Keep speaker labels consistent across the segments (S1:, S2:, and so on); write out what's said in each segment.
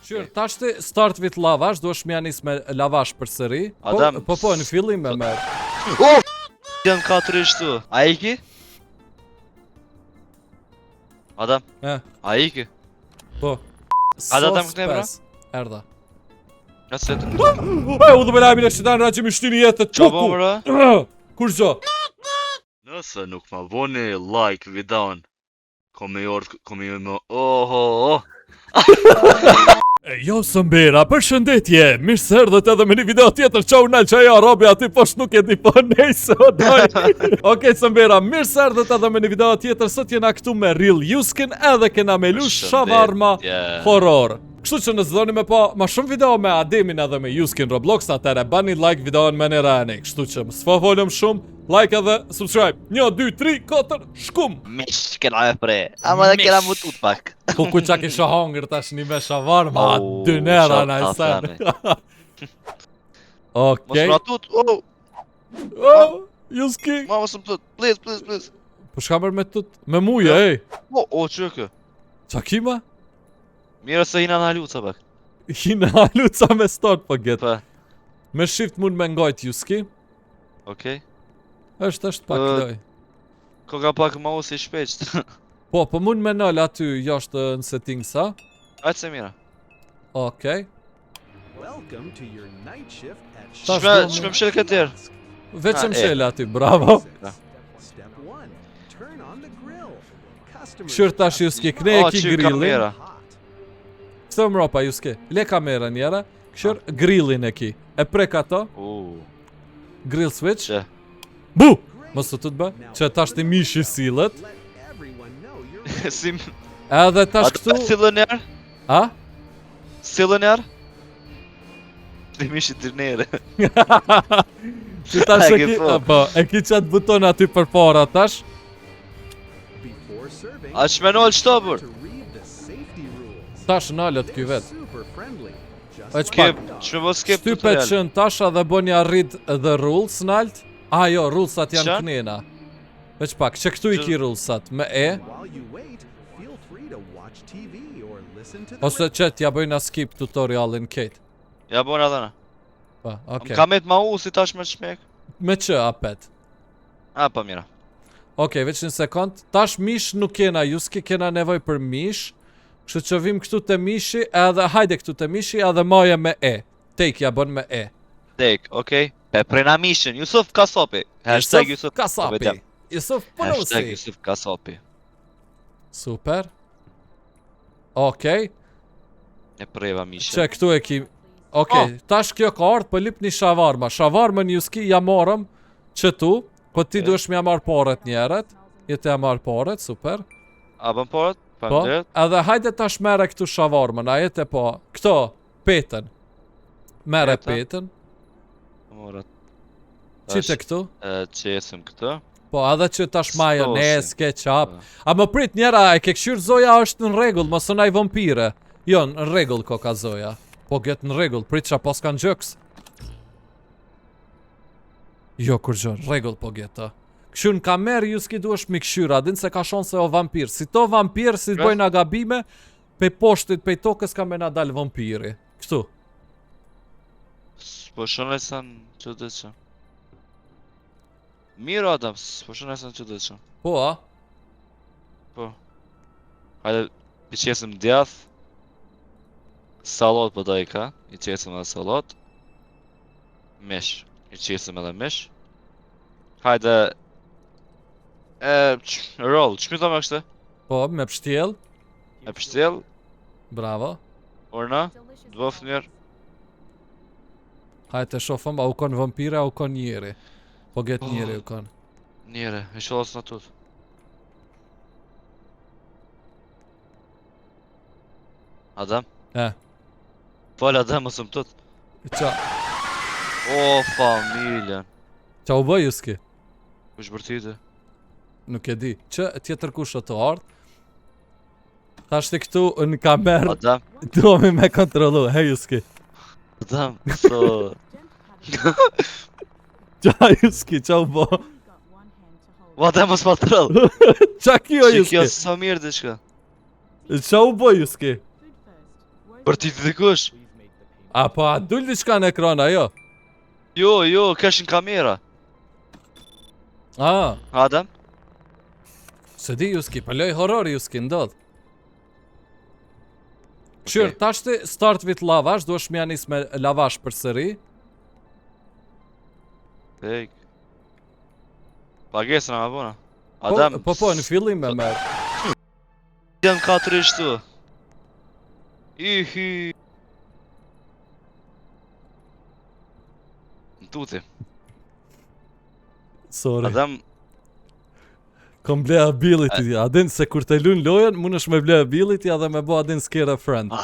S1: Qyr, tash ti start with lavash, duhesh më nis me lavash përsëri.
S2: Adam,
S1: Po në fillim me merr.
S2: Jam 4 shtu. A iki? Adam. A iki?
S1: Po.
S2: Adam këne bra?
S1: Erdha.
S2: Nasıl ettin?
S1: U dhe me lajmin e shqitan raqim i shtini jetë të
S2: Çabo bra?
S1: Kur gjo?
S2: Nëse nuk ma voni like videon, komi më oho.
S1: Jo Sëmbera, përshëndetje, mirë se erdhët edhe me një video tjetër, qau nalë që ajo Robi aty poshtë nuk e di po nejse o doj. Okej Sëmbera, mirë se erdhët edhe me një video tjetër, sot jena këtu me Real Juskin edhe kena me lu shavarma horror. Kështu që nëse doni me pa ma shumë video me Ademin edhe me Juskin Roblox, atëre bani like videon me një rani. Kështu që më s'fa folëm shumë, like edhe subscribe. 1, 2, 3, 4, shkum!
S2: Mish, kena me pre, ama dhe kena mutut pak.
S1: Po ku qa kisha hangër tash një me shavarma, dynera na i sen. Okej.
S2: Mos matut,
S1: Juski.
S2: ma mos më tut, please.
S1: Po shka mërë me tut? Me muje, ej.
S2: Që kë?
S1: Qa kima?
S2: Mirë se hina në haluca pak.
S1: Hina haluca me start po get.
S2: Pa.
S1: Me shift mund me ngajt Juski.
S2: Okej.
S1: është pak loj.
S2: Ko ka pak mouse i shpeqt.
S1: Po mund me nëll aty jashtë në settings, sa?
S2: Ajtë se mira.
S1: Okej.
S2: Shme më shel këtër.
S1: Veç më shel aty, bravo. Këshur tash Juski, këne e ki grillin. Këto më ropa Juski, le kamera njera. Këshur grillin e ki. E prek ato. Grill switch.
S2: Që?
S1: Bu! Mos të të bë, që tash të mishi sillet.
S2: Sim.
S1: Edhe tash këtu.
S2: Sillën njerë?
S1: A?
S2: Sillën njerë? Të mishi të njerë.
S1: Që tash e ki, e ki qatë buton aty për para tash.
S2: A që me nolë qëto bër?
S1: Tash nalët ky vet. E
S2: Skip, që me bo skip
S1: tutorial. Shtypet qën tasha dhe bonja rrit dhe rules nalt. A jo, rulesat janë knena. Veç pak, që këtu i ki rulesat, me e. Ose që t'ja bëjna skip tutorialin kejt.
S2: Ja bëjna dhena.
S1: Pa, okej.
S2: Më kamet ma u si tash me shmek.
S1: Me që apet.
S2: A, pa mira.
S1: Okej, veç një sekund. Tash mish nuk kena, Juski kena nevoj për mish. Kështu që vim këtu të mishi, edhe hajde këtu të mishi, edhe maje me e. Take ja bën me e.
S2: Take, okej. Pe prena mishin, Jusuf Kasopi. Hashtag Jusuf
S1: Kasapi. Jusuf Ponosi.
S2: Hashtag Jusuf Kasopi.
S1: Super. Okej.
S2: E preva mishin.
S1: Që këtu e ki. Okej, tash kjo ka ardhë për lip një shavarma. Shavarmën Juski ja morëm që tu. Po ti duesh me ja marrë paret njerët. Jetë ja marrë paret, super.
S2: A bën paret?
S1: Po, edhe hajde tash mere këtu shavarmën, a jetë po, këto, petën. Mere petën.
S2: Morat.
S1: Qite këtu?
S2: Qesim këtë.
S1: Po, edhe që tash majones, ketchup. A më prit njera, e ke këshyrë Zoja është në regull, mësë naj vampire. Jo, në regull ko ka Zoja. Po, get në regull, prit që pas kanë gjëks. Jo, kur gjë, në regull po geta. Këshur në kamerë Juski duesh mi këshyra, din se ka shonë se o vampir. Si to vampir, si të bojna gabime, pe poshtit, pe tokës ka me na dalë vampiri. Kështu.
S2: Po shonë e sa në që dhe që. Mirë Adam, po shonë e sa në që dhe që.
S1: Po, a?
S2: Po. Hajde, i qesim djath. Salot po da i ka, i qesim edhe salot. Mish, i qesim edhe mish. Hajde. Roll, që mi thome kështë?
S1: Po, me pështjel.
S2: Me pështjel.
S1: Bravo.
S2: Orna, dvof njerë.
S1: Hajte shofëm, a u kon vampire, a u kon njeri. Po get njeri u kon.
S2: Njeri, i sholës në tut. Adam? Fal Adam, mësë më tut.
S1: Qa?
S2: O, familjen.
S1: Qa u bëj Juski?
S2: Kush bërtite?
S1: Nuk e di. Që tjetër kush të ardh? Ta shti këtu në kamerë.
S2: Adam?
S1: Duhemi me kontrolu, he Juski.
S2: Adam, so...
S1: Qa Juski, qa u bo?
S2: O Adam, mos patrol.
S1: Qa kjo Juski?
S2: Që kjo së mirë dhe shka.
S1: Qa u bo Juski?
S2: Për ti të dikush?
S1: A po a dul diçka në ekran ajo?
S2: Jo, kesh në kamera.
S1: Ah,
S2: Adam?
S1: se di Juski, po loj horror Juski ndodh. Qyr,
S2: Okej.
S1: tash ti start vit lavash, duhesh më nis me lavash përsëri.
S2: Tek. Pagesën ama bona. Adam,
S1: Po, në fillim me merr.
S2: jam 4 ishtu. Ihi. Në tuti.
S1: Sorry.
S2: Adam,
S1: Kom ble ability, adin se kur të lun lojën, mundesh me ble ability edhe me bo adin scare a friend.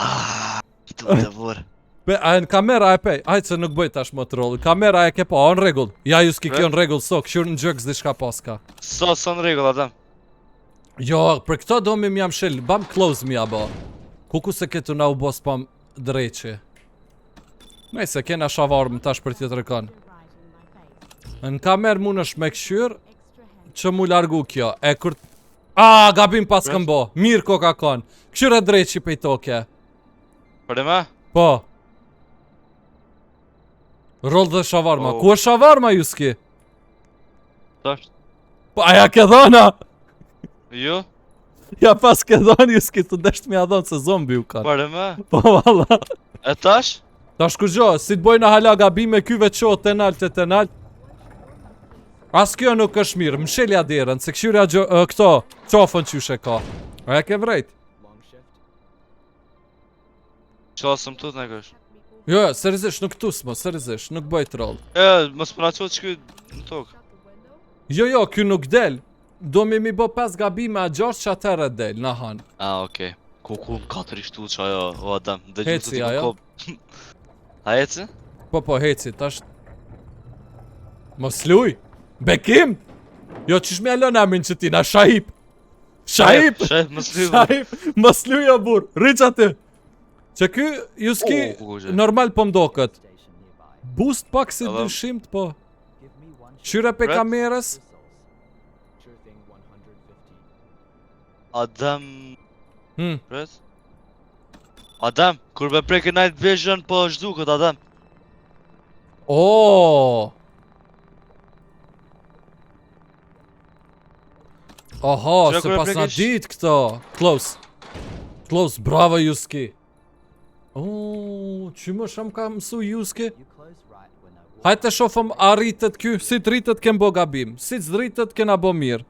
S2: tu të vorë.
S1: Pe, a në kamera e pej, hajtë se nuk bëj tash më troll. Kamera e ke po, a në regull. Ja Juski kjo në regull, so, këshur në gjëks diçka paska.
S2: Sa në regull, Adam.
S1: Jo, për këto do mi m'jam shil, bam close mi abo. Kuku se ketu na u bo spam dreqi. Nej se kena shavarm tash për tjetër kanë. Në kamer mundesh me këshyr, që mu largu kjo, e kur... A, gabim pas këm bo, mirë ko ka kon. Këshyr e dreqi pej toke.
S2: Për e me?
S1: Po. Roll dhe shavarma,
S2: Oh.
S1: ku është shavarma Juski?
S2: Tash.
S1: Po, aja ke dhona!
S2: Jo?
S1: Ja pas ke dhona Juski, të desht mi a dhonë se zombi u kanë.
S2: Për e me?
S1: Po, valla.
S2: E tash?
S1: Tash kur gjo, si të bojna hala gabime kyve qo tenalt e tenalt. As kjo nuk është mirë, mshelja derën, se këshyrja këto, qofën qyshe ka. Aja ke vrejt.
S2: Qasëm tut në kësh.
S1: Jo, seriozisht, nuk tus mo, seriozisht, nuk bëj troll.
S2: Mos përna qo që në tokë.
S1: Jo, ky nuk del. Do mi bo 5 gabime a 6 që atërë del, na han.
S2: Okej. Ku në 4 ishtu që ajo, o Adam.
S1: Heci, ajo?
S2: A heci?
S1: Po, heci, tash... Mos luj! Bekim! Jo, qish me alon amin që ti, na shahip! Shahip!
S2: Shahip, mos luj.
S1: Shahip! Mos luj o bur, rriq aty! Që ky, Juski,
S2: ku gje.
S1: normal po mdokët. Boost pak si
S2: Edhe-
S1: dyshimt, po. Qyre pe
S2: Ret?
S1: kamerës?
S2: Adam...
S1: Hmm.
S2: Ret? Adam, kur me preke night vision, po është duket, Adam.
S1: Oh! Oho,
S2: Qyre
S1: se
S2: kur e
S1: pas na
S2: prekesh?
S1: dit këto. Close. Close, bravo Juski. Oh, që më shumë ka mësu Juski? Hajtë të shofëm a rritët ky, si të rritët kem bo gabim, si të rritët kena bo mirë.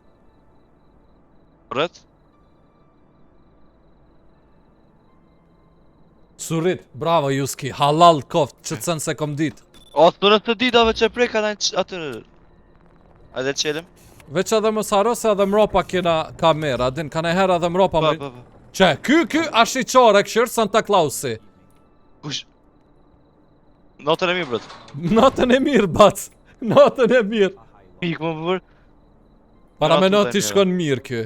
S2: Ret?
S1: Surit, bravo Juski, halal koft, që të sënë se kom dit.
S2: O, të në të ditave që preka në atë... Ajde qelim?
S1: Veç edhe mos haro se edhe mropa kena kamera, din, ka ne herë edhe mropa
S2: Pa,
S1: më...
S2: pa.
S1: Që, ky ashtë i qore këshirë Santa Clausi.
S2: Kush? Notën e mi, bret.
S1: Natën e mirë, bac. Natën e mirë.
S2: Pik më për.
S1: Para me
S2: Natën
S1: natë
S2: e
S1: ti
S2: mirë.
S1: shkon mirë ky.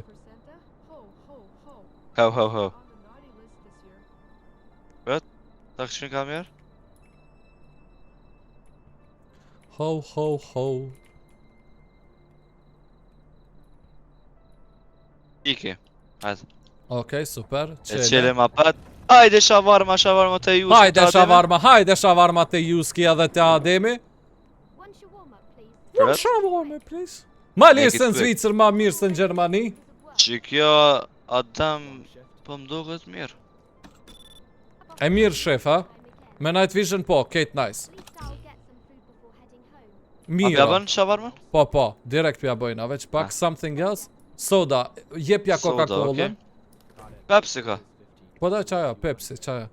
S2: Hau. Ta këshin kamer?
S1: Ho.
S2: Iki. Hajde.
S1: Okej, super.
S2: E qelim apet. Hajde shavarma të ju.
S1: Hajde shavarma te Juski edhe te Ademi.
S3: Once you warm up, please.
S2: Fred?
S1: Shavarma, please. Ma
S2: Make
S1: lisë
S2: it
S1: në
S2: quick.
S1: Zvicër ma mirë se në Gjermani.
S2: Që kjo Adam po mduket mirë.
S1: E mirë shef, ha? Me Night Vision po, Kate Nice.
S3: At least I'll get some food before heading home.
S2: A pja
S1: Mira.
S2: bën shavarma?
S1: Po, direkt pja bojna, veç pak, something else. Soda, jepja
S2: Soda,
S1: Coca-Cola.
S2: okej. Pepsi ka.
S1: Po da qaja, Pepsi, qaja.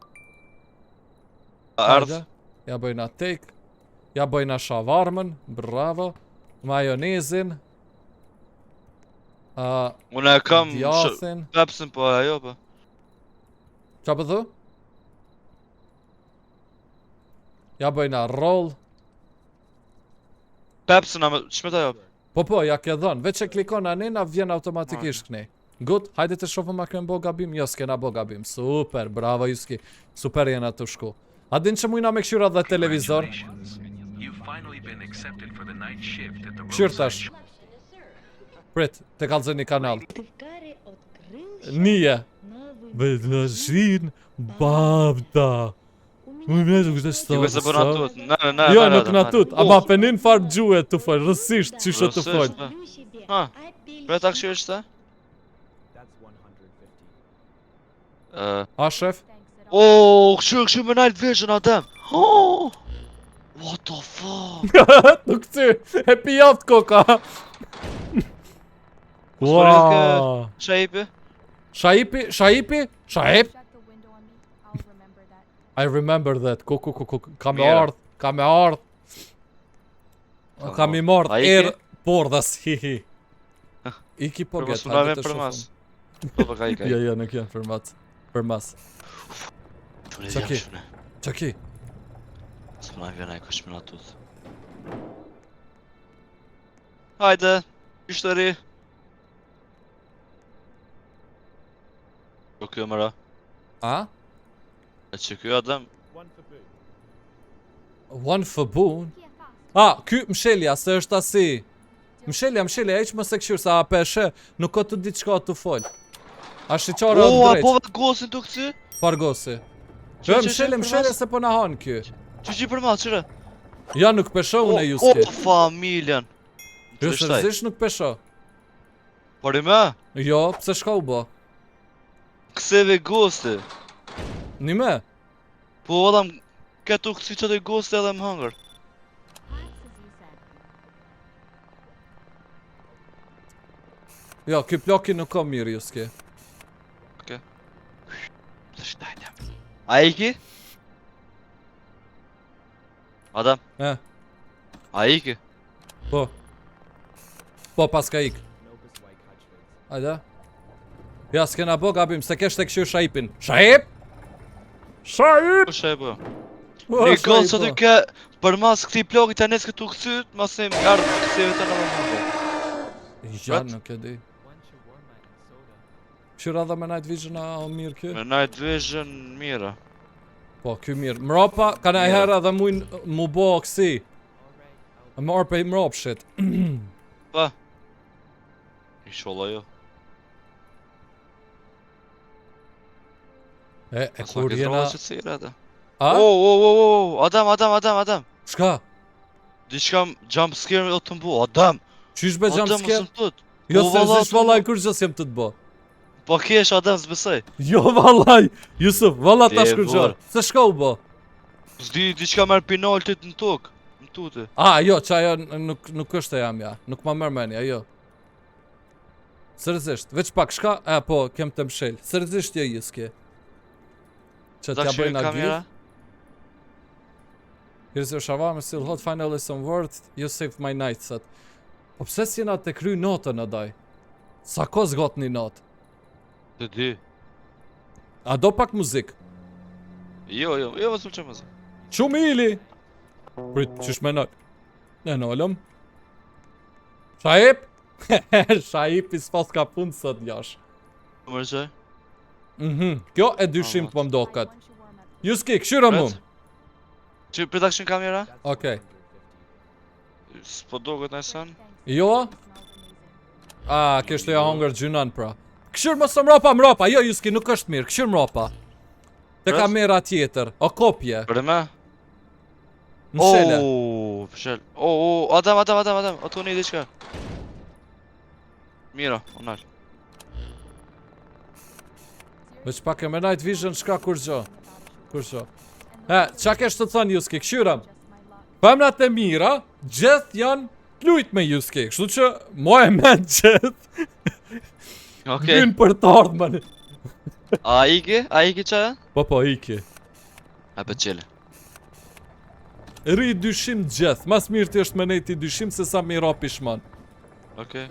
S2: Ardh.
S1: Hajde, ja bëjna tek, ja bëjna shavarmën, bravo, majonezin,
S2: Unë e kam
S1: djathin,
S2: Pepsin po ajo po.
S1: qa pëthu? Ja bëjna roll,
S2: Pepsin a me... Qmet ajo?
S1: po, ja ke dhënë, veç e klikon anina, vjen automatikisht kënej. Good, hajde të shofëm a kënë bo gabim, jo s'kena bo gabim, super, bravo Juski, super jena të shku. A din që mujna me këshyra dhe televizor? Këshyr tash. Prit, të kalzën një kanal.
S4: Повтори открыл
S1: Nije.
S4: новый
S1: Предложин Babda. Më vjen të kështë
S2: Ju se po na tut. Na.
S1: Jo, nuk na tut, ama penin farë gjuhet të fol, rësisht çisho të fol.
S2: Ha. Pra ta këshirë është?
S1: A shef?
S2: Oh, këshirë me night vision Adem. Oh! What the fuck?
S1: Nuk ty, e pi jaft koka. Wow.
S2: Shaipi?
S1: Shaipi? Shaip?
S3: Shut the window on me. I'll remember that.
S1: I remember that. Ka me
S2: Mira.
S1: ardh, ka me ardh. Ka mi mardh
S2: A iki?
S1: erë pordhas, hihi. Iki po
S2: Për
S1: get,
S2: mos më vjen për mas. Po ka i ka.
S1: Jo, nuk janë për mas. Për mas. Çaki. Çaki.
S2: S'ma vjen ai kush më na tut. Hajde, histori. Po kjo mëra.
S1: A?
S2: E që kjo Adem?
S1: One for boon?
S3: Here fast.
S1: A, ky mshelja, se është asi. Mshelja, eq më se këshyrë, sa a peshe, nuk ka të ditë qka të fol. A shiqara
S2: Oh,
S1: të
S2: apo
S1: drejq,
S2: vetë gosin të kësi?
S1: pargosi.
S2: Që,
S1: Mshelja se po na hanë ky.
S2: Që për ma, qëre?
S1: Ja nuk pesho unë e
S2: Oh,
S1: Juski.
S2: familjen.
S1: Jo,
S2: Që shtaj?
S1: sërzish nuk pesho.
S2: Por i me?
S1: Jo, pse shka u bo?
S2: Këseve gosti.
S1: Një me?
S2: Po adam, këtu kësi që të gosti edhe më hangër.
S3: Perhaps as you said.
S1: Jo, ky ploki nuk ka mirë Juski.
S2: Të shtajtem. A iki? Adam,
S1: E,
S2: a iki?
S1: po. Po, pas ka ik. Ajde. Ja, s'kena bo gabim, se kesh të këshyrë Shaipin. Shaip? Shaip!
S2: Po shaj po.
S1: O,
S2: Një gollë
S1: Shaip,
S2: që ty
S1: po.
S2: ke për mas këti plogit të nes këtu kësyt, mas e më ardhë këseve të në më hangër.
S1: Ja,
S2: What?
S1: nuk e di. Këshyra dhe me Night Vision a o mirë kjo?
S2: Me night vision mira.
S1: Po, kjo mirë. Mropa, ka na
S2: Mirë.
S1: herë dhe mujnë mu bo kësi. Më orë pe i mropshit.
S2: Pa. Inshallah jo.
S1: E
S2: Pas
S1: kur
S2: ma
S1: jena...
S2: që të sira ata.
S1: A?
S2: Oh, Adam.
S1: Shka?
S2: Diçka jump scare me o të mbu, Adam.
S1: Qysh be jump scare?
S2: Tut.
S1: Jo,
S2: Po,
S1: se
S2: valla,
S1: zish
S2: të
S1: vallaj kur gjës jem të të bo.
S2: Po kesh Adam s'besoj.
S1: Jo, vallaj! Jusuf, valla tash kur
S2: vor.
S1: gjë. Se shka u bo?
S2: S'di diçka merr penaltit në tokë. Në tutë.
S1: A, jo, që ajo nuk është e jam ja. Nuk ma mërë menja, jo. Sërzisht, veç pak shka, e po, kem të mshel. Sërzisht jo Juski. Që t'ja bëjnë a
S2: kamera.
S1: gjithë. Here's your shawarma still hot, finally some worth, you saved my night set. Po pse s'jena të kry notën a daj? Sa ko zgot një notë?
S2: Të di.
S1: A do pak muzik?
S2: Jo, mos më çmë.
S1: Qumë ili! Prit, qysh me nëjë? E nëllëm? Shaip? Shaip i s'pas ka punë sot jash.
S2: Më rëgjaj.
S1: Kjo e dyshim të më mdokat.
S3: Once you warm up.
S1: Juski, këshyra mu.
S2: Që production kamera?
S1: Okej.
S2: S'po doget nëjësan.
S1: Jo? A, kështë ja hongër gjynan pra. Këshyr më së mropa, jo Juski, nuk është mirë, këshyr mropa. Te
S2: Pres?
S1: kamera tjetër, o kopje,
S2: Për me?
S1: në shele.
S2: Oh, pëshel. Oh, Adam, o të një diçka. Mira, onal.
S1: Veç pak e me Night Vision, shka kur gjo. Kur gjo. Qa kesh të thonë Juski, këshyram. Femnat e mira, gjithë janë plujt me Juski, kështu që mo e men gjithë.
S2: Okej.
S1: Vynë për të ardhmen.
S2: A iki qa?
S1: Po, iki.
S2: A për qele.
S1: Ri dyshim gjithë, mas mirë ti është me nejti dyshim se sa mi ra pishman.
S2: Okej.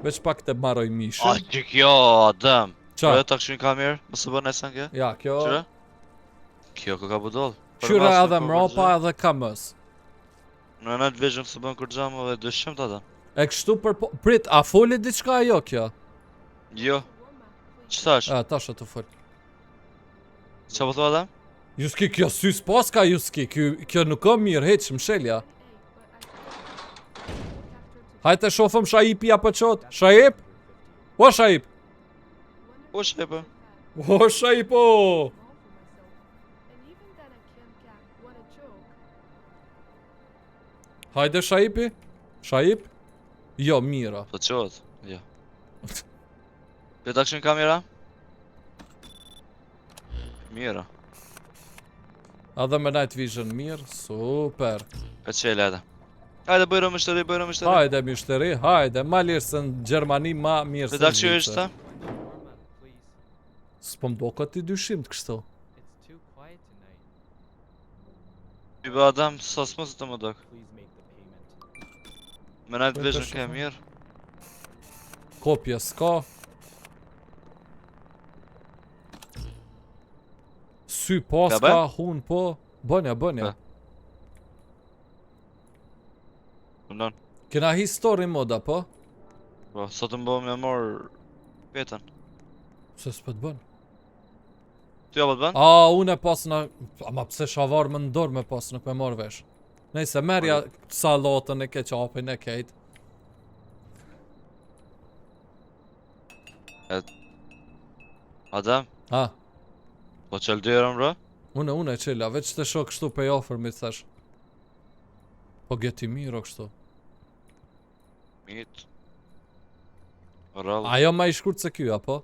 S1: Veç pak të maroj
S2: A
S1: mishën.
S2: që kjo, Adam.
S1: Qa?
S2: Kjo ta këshin kamerë, mësë bërë nëjësan kjo?
S1: Ja, kjo...
S2: Qyre? Kjo ka budoll.
S1: Qyra edhe mropa edhe kamës.
S2: Në night vision së bën kur gjamë dhe dyshim të Adam.
S1: E kështu për po... Prit, a foli diçka ajo kjo?
S2: Jo. Që thash?
S1: A, ta shë të fol.
S2: Qa po thua Adam?
S1: Juski, kjo sy s'pas ka Juski, kjo nuk ka mirë, heq, mshelja. Hajte shofëm Shaipi apo qot? Shaip? O Shaip?
S2: O shepe.
S1: O Shaipo!
S3: joke.
S1: Hajde Shaipi? Shaip? Jo, Mira.
S2: Po qohet? Jo. Play action kamera? Mira.
S1: Edhe me night vision mirë, super.
S2: E qele edhe. Hajde bëjro më shtëri, bëjro më shtëri.
S1: Hajde mishteri, hajde, ma lirë se në Gjermani ma mirë se
S2: Play
S1: në
S2: action
S1: Zvicër.
S2: është?
S1: S'po m'do ka ti dyshim të kështu.
S4: It's too quiet tonight.
S2: I bë Adam, sa s'mos të më dok.
S4: Please make the payment.
S2: Me night
S1: Po,
S2: vision
S1: tash
S2: ke
S1: e
S2: mirë.
S1: Kopje s'ka. Sy po
S2: Ka
S1: s'ka, hun po. Bënja, bënja.
S2: Ka. Punon.
S1: Kena histori moda po?
S2: Po, sot më bëhem me morë petën.
S1: Se s'po të bën.
S2: Ty apo të bën?
S1: A, unë e pas në... Ama pse shavar më ndorë me pas nuk me marrë vesh. Nëjse, merja salatën e keqapin e kejt.
S2: Adam,
S1: Ha,
S2: po qëllë dyrën bro?
S1: une e qela, veç të shok kështu pe ofër mi thash. Po gjeti mirë o kështu.
S2: Mit. Rallë.
S1: Ajo ma i shkurt se kjo, apo?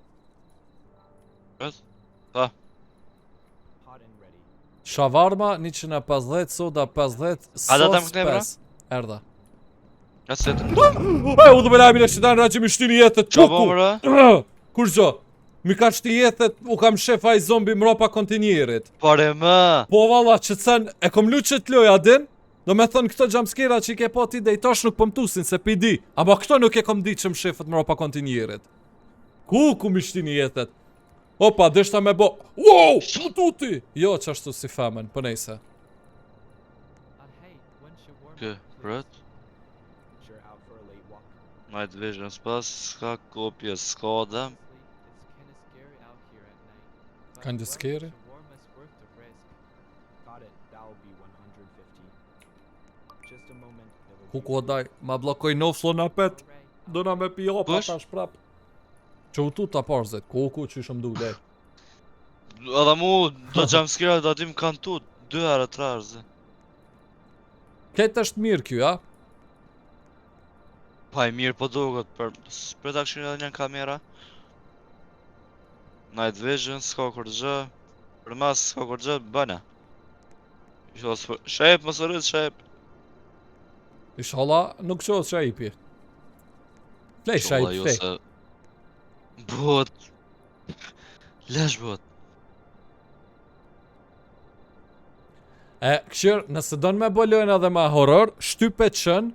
S2: Vet?
S4: Hot and ready.
S1: Shavarma 150, soda 50,
S2: A da tam
S1: sos
S2: këne, bra?
S1: 5. Erda.
S2: Ka se të
S1: E, u dhe me lamin e shqitan ra që mi shtini jetët
S2: qa po
S1: quku!
S2: bro?
S1: Kur gjo? Mi ka shti jetët, u kam shefa i zombi mropa kontinjerit.
S2: Pare më!
S1: Po valla që cen, e kom lu që t'loj adin? Do me thënë këto jumpscare që i ke po ti dhe i tash nuk pëmtusin se pi di. Ama këto nuk e kom di që më shefët mropa kontinjerit. Ku mi shtini jetët? Opa, deshta me bo... Wow! Mu tuti! Jo, që ashtu si femen, për nejse.
S4: Hey, when's your warm
S2: Kë, bret?
S4: You're out for a late walk.
S2: Night vision s'pas, s'ka kopje, s'ka Adam.
S4: It's
S1: Kinda
S4: kinda scary out here at night. But
S1: scary?
S4: what's the warmest worth the risk? Got it. That'll be 150. Just a moment. It'll
S1: Ku
S4: be
S1: ku daj, ma blokoj noflo na pet.
S4: Alright,
S1: Do na me pi opa
S2: Kush?
S1: tash prap. Që u tu ta parzet, ku që ishëm du lej.
S2: Edhe mu, do jumpscare do atim kanë tu, 2 herë 3 herë zë.
S1: Këtë është mirë kjo, ja?
S2: Pa i mirë po duket për production edhe një kamera. Night vision, s'ka kur gjë. Për mas s'ka kur gjë, bëna. Shep, mos rrit, shep.
S1: Inshallah, nuk qohës shaipi. Flej shaip,
S2: Inshallah, jo
S1: flej.
S2: se... Bot. Lesh bot.
S1: E, këshirë, nëse do në me bolojnë edhe ma horror, shtype qën,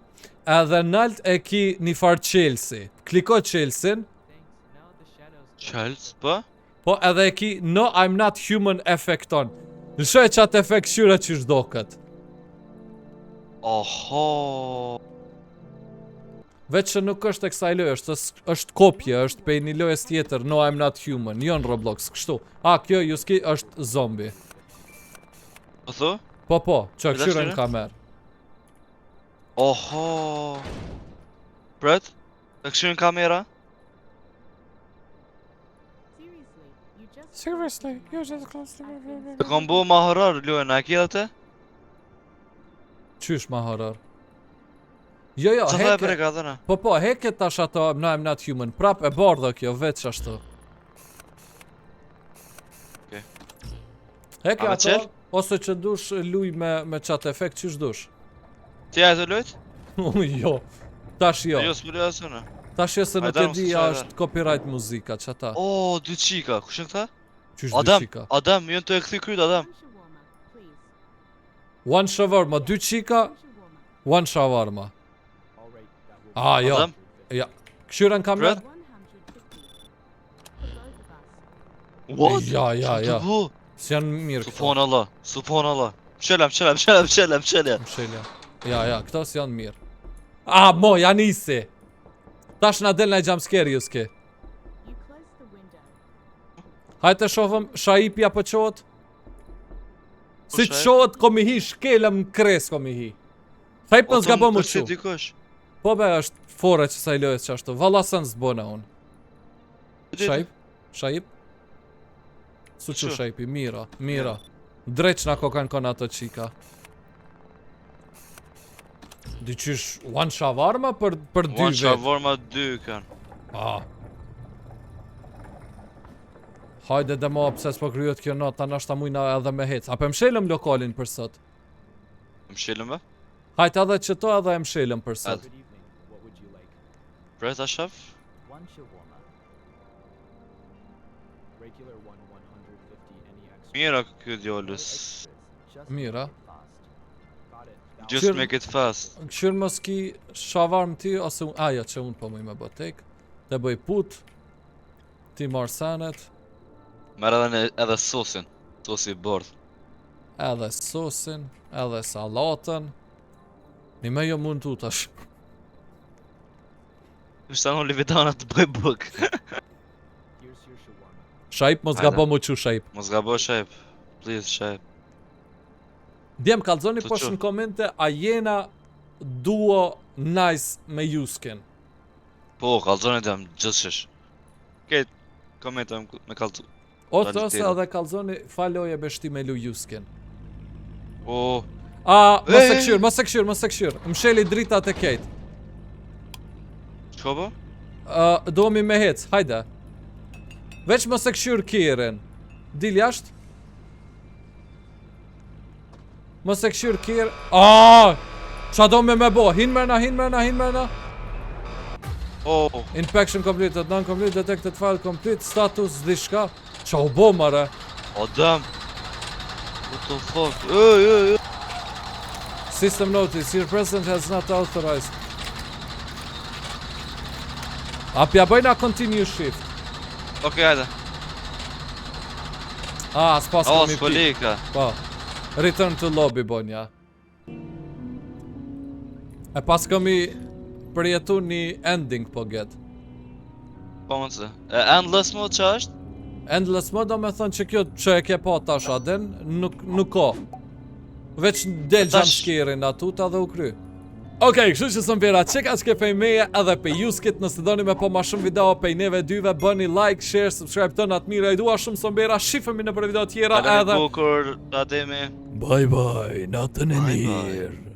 S1: edhe nalt e ki një farë Chelsea. Kliko Chelsea-n,
S4: thanks. Now the shadows.
S2: Qels, po?
S1: po edhe e ki No I'm Not Human efekton. Lëshoj qatë efekt këshyra që shdo këtë.
S2: Oho.
S1: Veç që nuk është e kësaj lojë, është kopje, është pe një lojës tjetër, No I'm Not Human, jo në Roblox, kështu. A, kjo juski është zombi.
S2: Po thu?
S1: Po, që
S2: Edhe
S1: këshyra në
S2: këshyre?
S1: kamerë.
S2: Oho. Bret? E këshyrin kamera?
S3: Seriously, you just
S2: E kom bu ma horror, lujen, a ki dhe te?
S1: Qysh ma horror? Jo,
S2: Qa thaj
S1: heke,
S2: breka dhe na?
S1: po, heke tash ato No I'm Not Human, prap e bardha kjo, veç ashtu.
S2: Okej.
S1: Heke
S2: A me
S1: ato,
S2: qel?
S1: ose që dush luj me qatë efekt, qysh dush?
S2: Ti a e të lujt?
S1: Jo, tash jo.
S2: Jo, s'për e asë në.
S1: Tash jo se nuk
S2: Hajde,
S1: e
S2: mos
S1: di
S2: të
S1: a
S2: qajda.
S1: është copyright muzika, që ata.
S2: O, dy qika, kushin këta?
S1: Qysh dy
S2: Adam,
S1: qika?
S2: Adam, jënë të e këthi kryt, Adam.
S1: One shawarma, 2 qika, one shawarma.
S4: All right. That will.
S1: Ah, jo.
S2: Adam?
S1: Ja. Këshyra në kamerë?
S2: Brad?
S3: 150 for both of us.
S2: What?
S1: Ja,
S2: Që të bu?
S1: s'janë mirë këto.
S2: Supon Allah, supon Allah. Mshelem.
S1: Mshelja. Ja, këto s'janë mirë. Ah, mo, janë isi. Tash na del në jumpscare juski.
S3: You close the window.
S1: Hajtë të shofëm shaipja për qotë. Si të
S2: shajp?
S1: qotë komi hi shkelëm kres komi hi. Shaip në s'ga po më që.
S2: Dikush.
S1: Po be është fore që sa i lojës që ashtu. Valla sën s'bona unë. Shaip? Su që
S2: Që?
S1: shaipi, mira. Dreq na ko kanë kon ato qika. Diqysh one shawarma për 2
S2: One
S1: vet.
S2: shawarma 2 kanë.
S1: Hajde dhe ma pse s'po kryet kjo nota, nashta mujna edhe me hec. Apo e mshelëm lokalin për sot?
S2: Më shilëm be?
S1: Hajde edhe qëto edhe e mshelëm për sot.
S4: Good evening. What would you like?
S2: Preta chef?
S4: One shawarma. Regular one, 150. Any extra?
S2: Mira ky
S4: No
S2: djalës.
S4: extras. Just
S1: Mira.
S4: make it fast. Got it. That'll
S2: Just
S1: Qyr-
S2: make it fast.
S1: Këshirë mos ki shawarm ti, ose ajo që unë po më me botek. Dhe bëj put. Ti marr senet.
S2: Merë edhe sosin. Sosi i bordh.
S1: Edhe sosin, edhe salatën. Një me jo mund tu tash.
S2: Shta në Lividana të bëj buk.
S4: Here's your shawarma.
S1: Shaip mos
S2: Hajde.
S1: gabo mu qu shaip.
S2: Mos gabo shep. Please shep.
S1: Djem kallzoni
S2: Të
S1: poshtë
S2: qo.
S1: në komente a jena duo nice me Jusken.
S2: Po, kallzoni jam gjithshish. Këtë komentojmë me kallzu.
S1: Ose
S2: Dalë
S1: ose
S2: tjetër.
S1: edhe kallzoni faloje beshti me lu Jusken.
S2: O,
S1: A, mos e
S2: Ej!
S1: këshyr, mos e këshyr, mos e këshyr. Msheli dritat e kejt.
S2: çka po?
S1: Domi me hec, hajde. Veç mos e këshyr kirin. Dil jashtë. Mos e këshyr kir. Qa do me bo? Hin mërna.
S2: O,
S1: Inspection completed, non-complete, detected file complete, status, dishka. Qa u bo mare?
S2: o dam. What the fuck? Ej.
S1: System notice, your president has not authorized. Apja bëjna continue shift.
S2: Okej, hajde.
S1: S'pas
S2: O,
S1: komi pi.
S2: s'polika.
S1: Po. Return to lobby bonja. E pas komi përjetu një ending po get.
S2: Po më të se. Endless mode që është?
S1: Endless mode do me thonë që kjo që e ke pa tash aden, nuk ka. Veç del
S2: Tash-
S1: jumpscare-in atuta dhe u kry. Okej, kështu që sëmbira, qeka që ke pej meje edhe pe Juskit, nëse doni me po ma shumë video pej neve dyve, bëni like, share, subscribe të natë mira, i dua shumë sëmbira, shifemi në për video tjera
S2: Ademi
S1: edhe...
S2: bukur, Ademi.
S1: Bye bye, natën e
S2: Bye, bye.
S1: mirë.